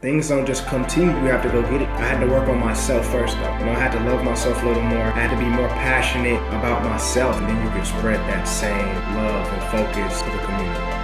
Things don't just come to you, you have to go get it. I had to work on myself first though. I had to love myself a little more. I had to be more passionate about myself, and then you can spread that same love and focus to the community.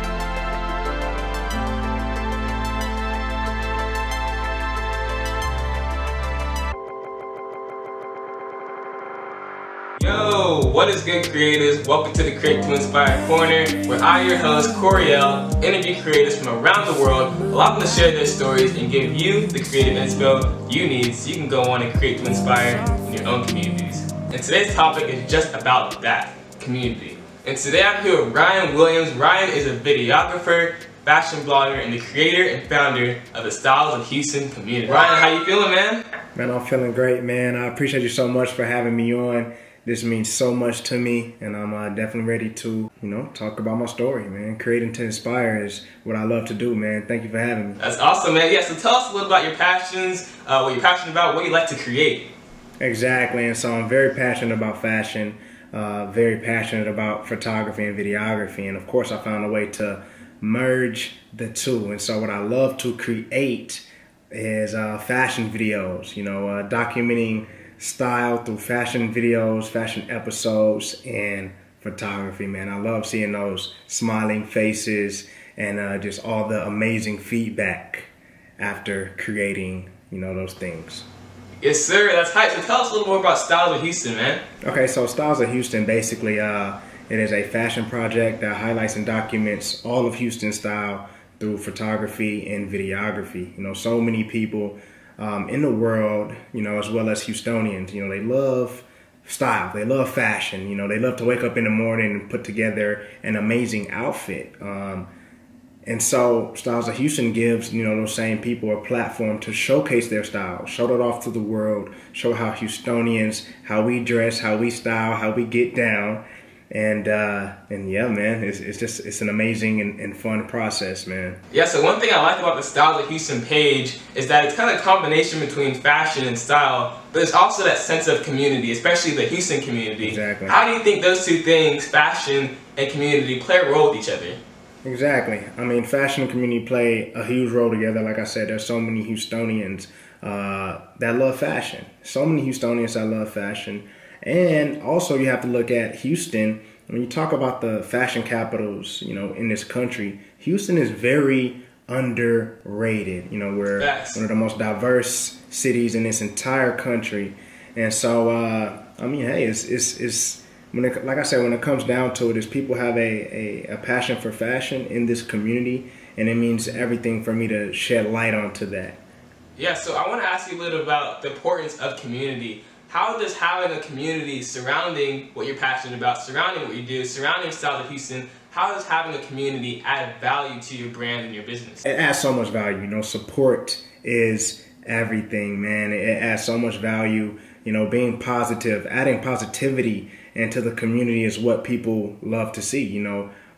Yo, what is good, creators? Welcome to the CRE82INSPIRE Corner, where I, your host, Coriel, interview creators from around the world, allow them to share their stories and give you the creative inspo you need so you can go on and create to inspire in your own communities. And today's topic is just about that, community. And today I'm here with Ryne Williams. Ryne is a videographer, fashion blogger, and the creator and founder of the Styles of Houston community. Ryne, how you feeling, man? Man, I'm feeling great, man. I appreciate you so much for having me on. This means so much to me, and I'm definitely ready to, talk about my story, man. Creating to inspire is what I love to do, man. Thank you for having me. That's awesome, man. Yeah, so tell us a little about your passions, what you're passionate about, what you like to create. Exactly, and so I'm very passionate about fashion, very passionate about photography and videography, and of course I found a way to merge the two. And so what I love to create is fashion videos, documenting style through fashion videos, fashion episodes, and photography, man. I love seeing those smiling faces and just all the amazing feedback after creating, those things. Yes, sir. That's hype. So tell us a little more about Styles of Houston, man. Okay, so Styles of Houston, basically, it is a fashion project that highlights and documents all of Houston style through photography and videography. So many people in the world, as well as Houstonians, they love style, they love fashion, they love to wake up in the morning and put together an amazing outfit. And so Styles of Houston gives, those same people a platform to showcase their style, show it off to the world, show how Houstonians, how we dress, how we style, how we get down. And yeah, man, it's an amazing and fun process, man. Yeah, so one thing I like about the Styles of Houston page is that it's kind of a combination between fashion and style, but it's also that sense of community, especially the Houston community. Exactly. How do you think those two things, fashion and community, play a role with each other? Exactly. I mean, fashion and community play a huge role together. Like I said, there's so many Houstonians that love fashion. So many Houstonians that love fashion. And also you have to look at Houston. When you talk about the fashion capitals, in this country, Houston is very underrated. We're one of the most diverse cities in this entire country. And so, I mean, hey, like I said, when it comes down to it, is people have a passion for fashion in this community, and it means everything for me to shed light onto that. Yeah, so I want to ask you a little about the importance of community. How does having a community surrounding what you're passionate about, surrounding what you do, surrounding Styles of Houston, how does having a community add value to your brand and your business? It adds so much value. Support is everything, man. It adds so much value. Being positive, adding positivity into the community is what people love to see.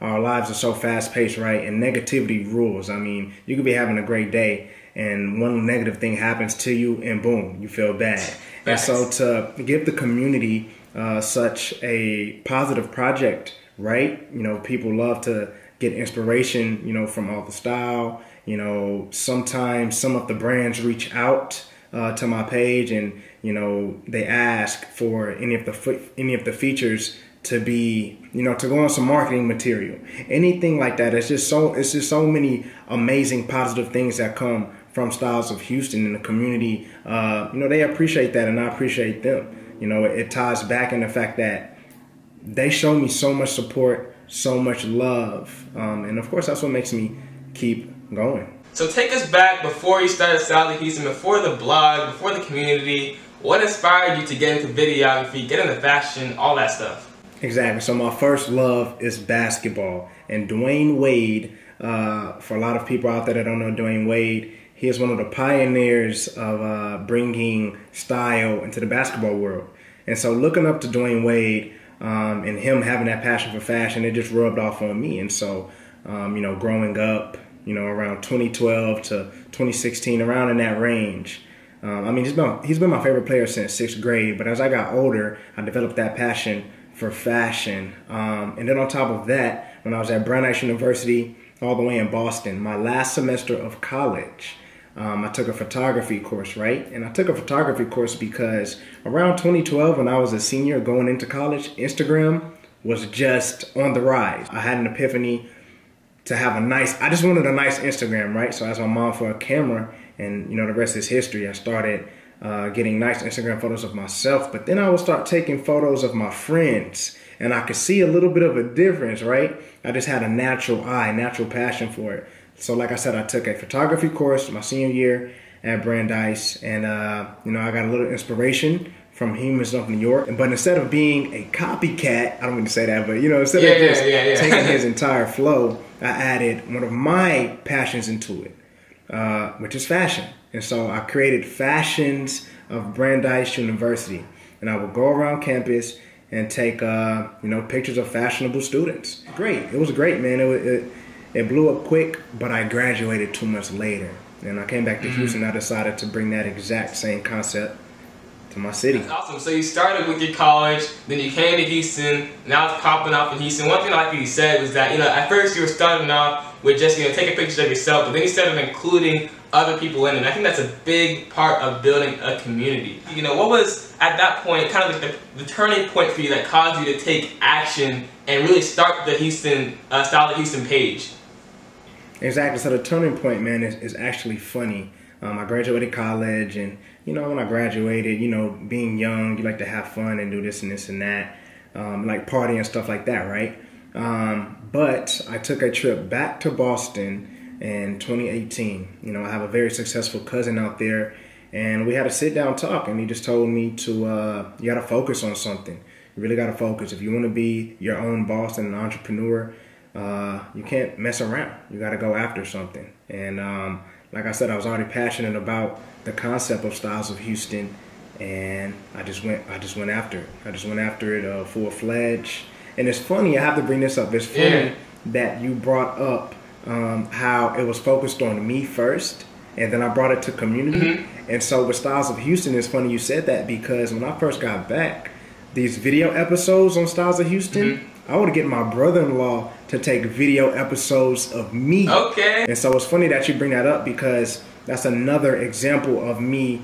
Our lives are so fast-paced, right? And negativity rules. I mean, you could be having a great day, and one negative thing happens to you, and boom, you feel bad. And so to give the community such a positive project, right? People love to get inspiration, from all the style. Sometimes some of the brands reach out to my page, and they ask for any of the features to be, to go on some marketing material, anything like that. It's just so many amazing positive things that come from Styles of Houston in the community. They appreciate that, and I appreciate them. It ties back in the fact that they show me so much support, so much love, and of course that's what makes me keep going. So take us back before you started Styles of Houston, before the blog, before the community. What inspired you to get into videography, get into fashion, all that stuff? Exactly. So my first love is basketball, and Dwayne Wade, for a lot of people out there that don't know Dwayne Wade, he is one of the pioneers of bringing style into the basketball world. And so looking up to Dwayne Wade and him having that passion for fashion, it just rubbed off on me. And so, growing up, around 2012 to 2016, around in that range, I mean, he's been my favorite player since 6th grade. But as I got older, I developed that passion for fashion. And then on top of that, when I was at Brandeis University, all the way in Boston, my last semester of college, I took a photography course, right? And I took a photography course because around 2012, when I was a senior going into college, Instagram was just on the rise. I had an epiphany to have I just wanted a nice Instagram, right? So I asked my mom for a camera, and the rest is history. I started getting nice Instagram photos of myself, but then I would start taking photos of my friends, and I could see a little bit of a difference, right? I just had a natural passion for it. So like I said, I took a photography course my senior year at Brandeis, and I got a little inspiration from Humans of New York. But instead of being a copycat, I don't mean to say that, but instead of just taking his entire flow, I added one of my passions into it, which is fashion. And so I created Fashions of Brandeis University, and I would go around campus and take pictures of fashionable students. Great, it was great, man. It blew up quick, but I graduated 2 months later. And I came back to Houston. I decided to bring that exact same concept to my city. That's awesome. So you started with your college, then you came to Houston, now it's popping off in Houston. One thing I like you said was that, at first you were starting off with just, taking pictures of yourself, but then you started including other people in it. And I think that's a big part of building a community. What was, at that point, kind of like the turning point for you that caused you to take action and really start the Houston, Style the Houston page? Exactly. So the turning point, man, is actually funny. I graduated college, and when I graduated, being young, you like to have fun and do this and this and that, like party and stuff like that, right? But I took a trip back to Boston in 2018. I have a very successful cousin out there, and we had a sit down talk, and he just told me to you got to focus on something. You really got to focus if you want to be your own boss and an entrepreneur. You can't mess around. You got to go after something. And like I said, I was already passionate about the concept of Styles of Houston, and I just went after it. I just went after it full-fledged. And it's funny, I have to bring this up. It's funny that you brought up how it was focused on me first, and then I brought it to community. And so with Styles of Houston, it's funny you said that, because when I first got back, these video episodes on Styles of Houston, I would get my brother-in-law to take video episodes of me. Okay. And so it's funny that you bring that up, because that's another example of me,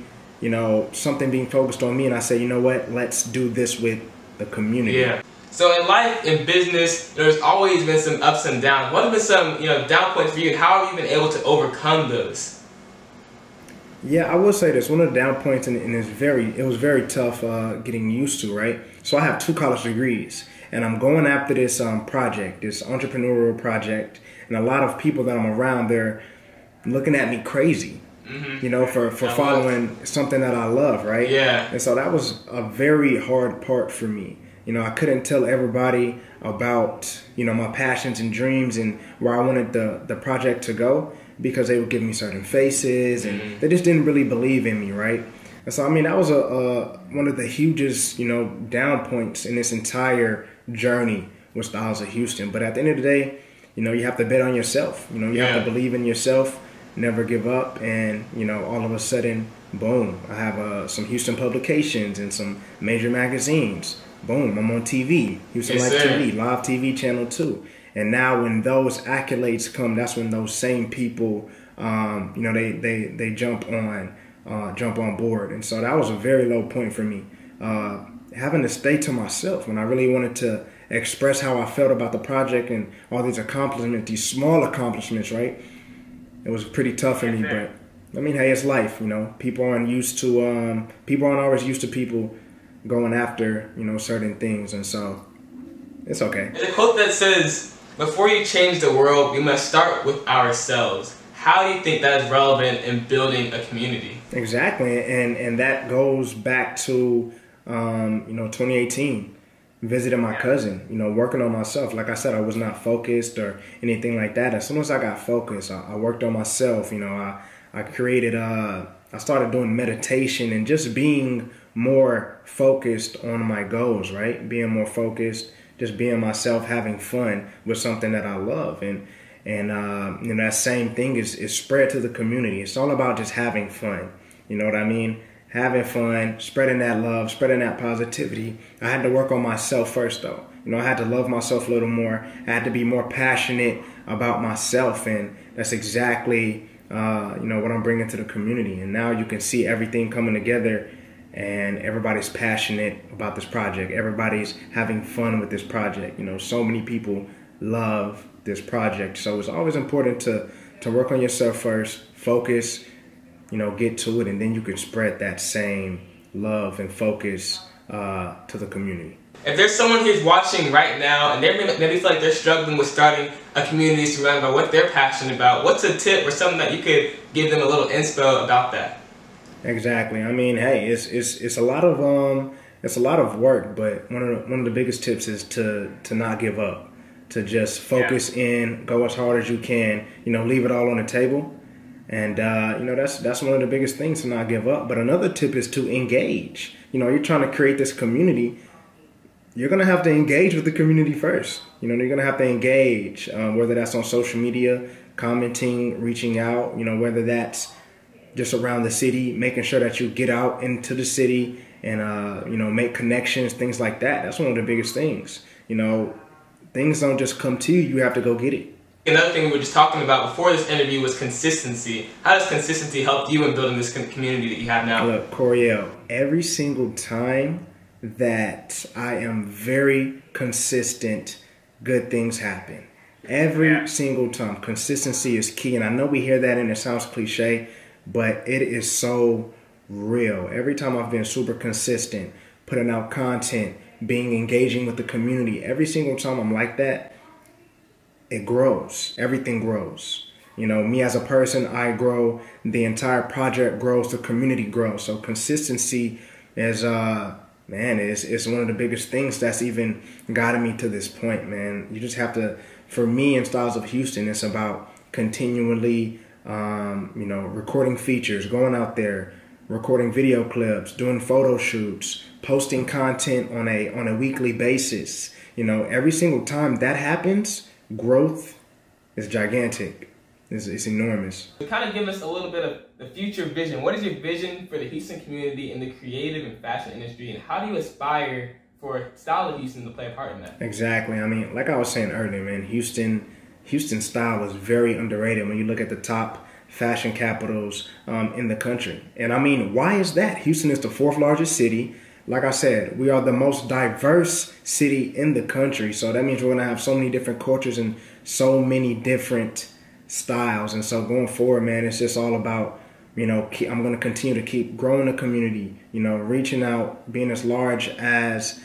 something being focused on me, and I say, you know what, let's do this with the community. Yeah. So in life, in business, there's always been some ups and downs. What have been some, down points for you, and how have you been able to overcome those? Yeah, I will say this. One of the down points, and it was very tough getting used to, right? So I have 2 college degrees, and I'm going after this project, this entrepreneurial project, and a lot of people that I'm around, they're looking at me crazy, for following something that I love, right? Yeah. And so that was a very hard part for me. I couldn't tell everybody about, my passions and dreams and where I wanted the project to go, because they would give me certain faces, and they just didn't really believe in me, right? And so, that was one of the hugest, down points in this entire journey with Styles of Houston. But at the end of the day, you have to bet on yourself. You have to believe in yourself, never give up, and, all of a sudden, boom, I have some Houston publications and some major magazines. Boom, I'm on TV, Houston Life TV, live TV channel 2. And now when those accolades come, that's when those same people, they jump on board. And so that was a very low point for me. Having to stay to myself when I really wanted to express how I felt about the project and all these accomplishments, these small accomplishments, right? It was pretty tough for me, but hey, it's life, People aren't always used to people going after, certain things, and so it's okay. There's a quote that says, "Before you change the world, we must start with ourselves." How do you think that is relevant in building a community? Exactly, and that goes back to 2018, visiting my cousin, working on myself. Like I said, I was not focused or anything like that. As soon as I got focused, I worked on myself. I created, I started doing meditation and just being more focused on my goals, right? Being more focused, just being myself, having fun with something that I love. And that same thing is spread to the community. It's all about just having fun. You know what I mean? Having fun, spreading that love, spreading that positivity. I had to work on myself first, though. I had to love myself a little more. I had to be more passionate about myself, and that's exactly what I'm bringing to the community. And now you can see everything coming together, and everybody's passionate about this project. Everybody's having fun with this project. So many people love this project. So it's always important to work on yourself first, focus, get to it, and then you can spread that same love and focus to the community. If there's someone who's watching right now and they feel like they're struggling with starting a community surrounded by what they're passionate about, what's a tip or something that you could give them a little inspo about that? Exactly. I mean, hey, it's a lot of work, but one of the biggest tips is to not give up, to just focus in, go as hard as you can, leave it all on the table. And, that's one of the biggest things, to not give up. But another tip is to engage. You're trying to create this community. You're going to have to engage with the community first. You're going to have to engage, whether that's on social media, commenting, reaching out, whether that's just around the city, making sure that you get out into the city and, make connections, things like that. That's one of the biggest things. Things don't just come to you. You have to go get it. Another thing we were just talking about before this interview was consistency. How does consistency help you in building this community that you have now? Look, Coriel, every single time that I am very consistent, good things happen. Every single time. Consistency is key. And I know we hear that and it sounds cliche, but it is so real. Every time I've been super consistent, putting out content, being engaging with the community, every single time I'm like that, it grows. Everything grows. Me as a person, I grow. The entire project grows. The community grows. So consistency is, it's one of the biggest things that's even gotten me to this point, man. You just have to, for me in Styles of Houston, it's about continually, recording features, going out there, recording video clips, doing photo shoots, posting content on a weekly basis. Every single time that happens, growth is gigantic. It's enormous. To kind of give us a little bit of the future vision, what is your vision for the Houston community in the creative and fashion industry, and how do you aspire for Style of Houston to play a part in that? Exactly. I mean, like I was saying earlier, man, Houston style is very underrated when you look at the top fashion capitals in the country. And I mean, why is that? Houston is the 4th largest city. Like I said, we are the most diverse city in the country. So that means we're going to have so many different cultures and so many different styles. And so going forward, man, it's just all about, I'm going to continue to keep growing the community, reaching out, being as large as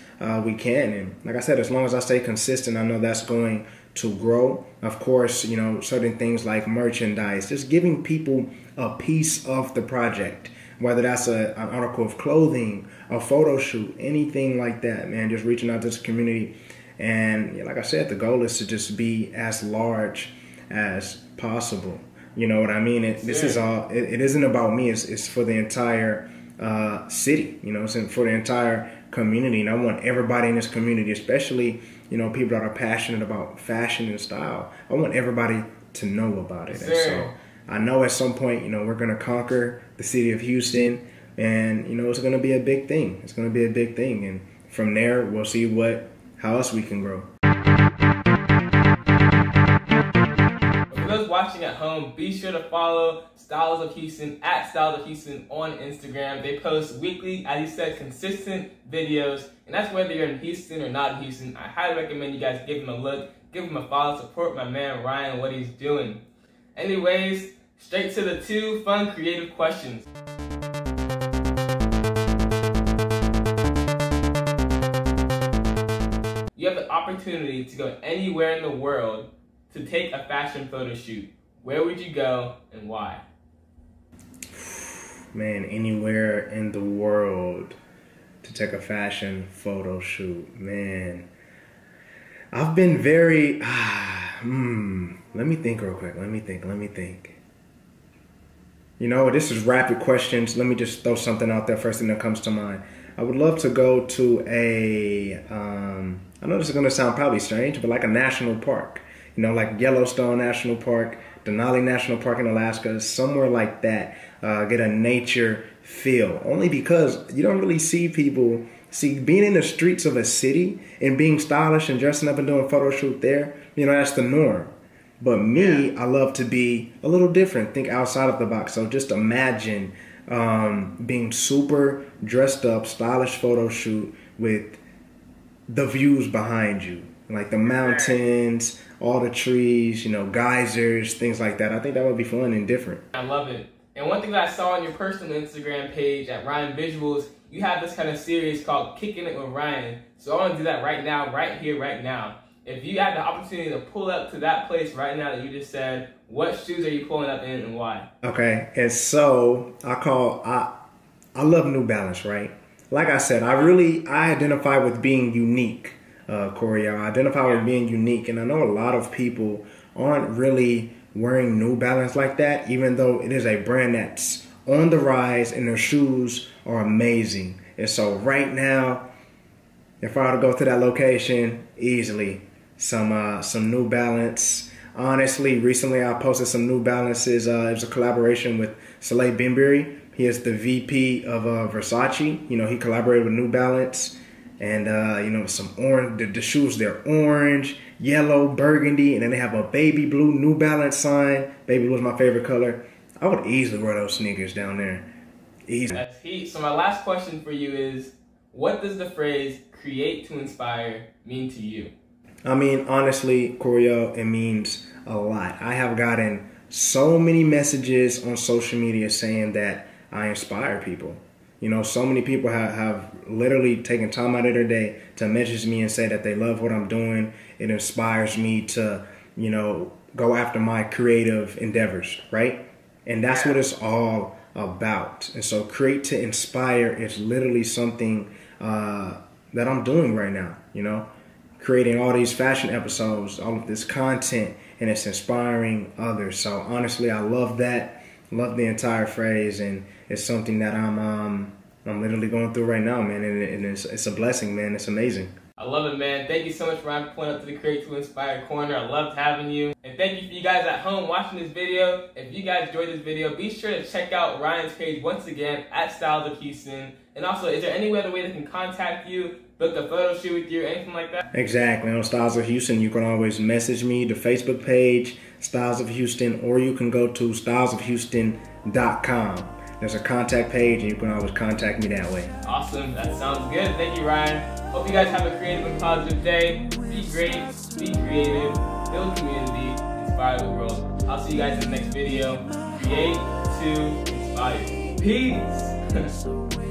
we can. And like I said, as long as I stay consistent, I know that's going to grow. Of course, certain things like merchandise, just giving people a piece of the project, whether that's an article of clothing, a photo shoot, anything like that, man, just reaching out to the community. And like I said, the goal is to just be as large as possible. You know what I mean? This is all, it isn't about me. It's for the entire city, it's for the entire community. And I want everybody in this community, especially, people that are passionate about fashion and style, I want everybody to know about it. And so I know at some point, we're going to conquer the city of Houston, and, it's going to be a big thing. It's going to be a big thing. And from there, we'll see how else we can grow. For those watching at home, be sure to follow Styles of Houston at Styles of Houston on Instagram. They post weekly, as you said, consistent videos. And that's whether you're in Houston or not in Houston. I highly recommend you guys give him a look, give him a follow, support my man Ryan and what he's doing. Anyways, straight to the 2 fun creative questions. You have the opportunity to go anywhere in the world to take a fashion photo shoot. Where would you go and why? Man, anywhere in the world to take a fashion photo shoot. Man, I've been very, let me think real quick. Let me think. This is rapid questions. Let me just throw something out there first thing that comes to mind. I would love to go to I know this is going to sound probably strange, but like a national park. Like Yellowstone National Park, Denali National Park in Alaska, somewhere like that. Get a nature feel. Only because you don't really see people, being in the streets of a city and being stylish and dressing up and doing photo shoot there, that's the norm. But me, I love to be a little different, think outside of the box. So just imagine being super dressed up, stylish photo shoot with the views behind you, like the mountains, all the trees, you know, geysers, things like that. I think that would be fun and different. I love it. And one thing that I saw on your personal Instagram page at Ryne Visuals, you have this kind of series called Kicking It with Ryan. So I want to do that right now, right here, right now. If you had the opportunity to pull up to that place right now that you just said, what shoes are you pulling up in and why? Okay, and so I love New Balance, right? Like I said, I identify with being unique, Corey. I identify with being unique, and I know a lot of people aren't really wearing New Balance like that, even though it is a brand that's on the rise and their shoes are amazing. And so right now, if I were to go to that location, easily some New Balance. Honestly, recently I posted some New Balances. It was a collaboration with Saleh Bimbury. He is the VP of Versace. You know, he collaborated with New Balance. And, you know, some orange, the shoes, they're orange, yellow, burgundy, and then they have a baby blue New Balance sign. Baby blue is my favorite color. I would easily wear those sneakers down there. Easy. That's heat. So my last question for you is, what does the phrase create to inspire mean to you? I mean, honestly, Coriel, it means a lot. I have gotten so many messages on social media saying that I inspire people. You know, so many people have literally taken time out of their day to message me and say that they love what I'm doing. It inspires me to, you know, go after my creative endeavors, right? And that's what it's all about. And so create to inspire is literally something that I'm doing right now, you know, creating all these fashion episodes, all of this content, and it's inspiring others. So honestly, I love that. Love the entire phrase, and it's something that I'm literally going through right now, man, and it's a blessing, man. It's amazing. I love it, man. Thank you so much, Ryne, for pulling up to the Create to Inspire Corner. I loved having you. And thank you for you guys at home watching this video. If you guys enjoyed this video, be sure to check out Ryan's page once again at Styles of Houston. And also, is there any other way they can contact you, book a photo shoot with you, or anything like that? Exactly. On Styles of Houston, you can always message me, the Facebook page, Styles of Houston, or you can go to stylesofhouston.com. There's a contact page, and you can always contact me that way. Awesome. That sounds good. Thank you, Ryan. Hope you guys have a creative and positive day. Be great, be creative, build community, inspire the world. I'll see you guys in the next video. Create to inspire. Peace.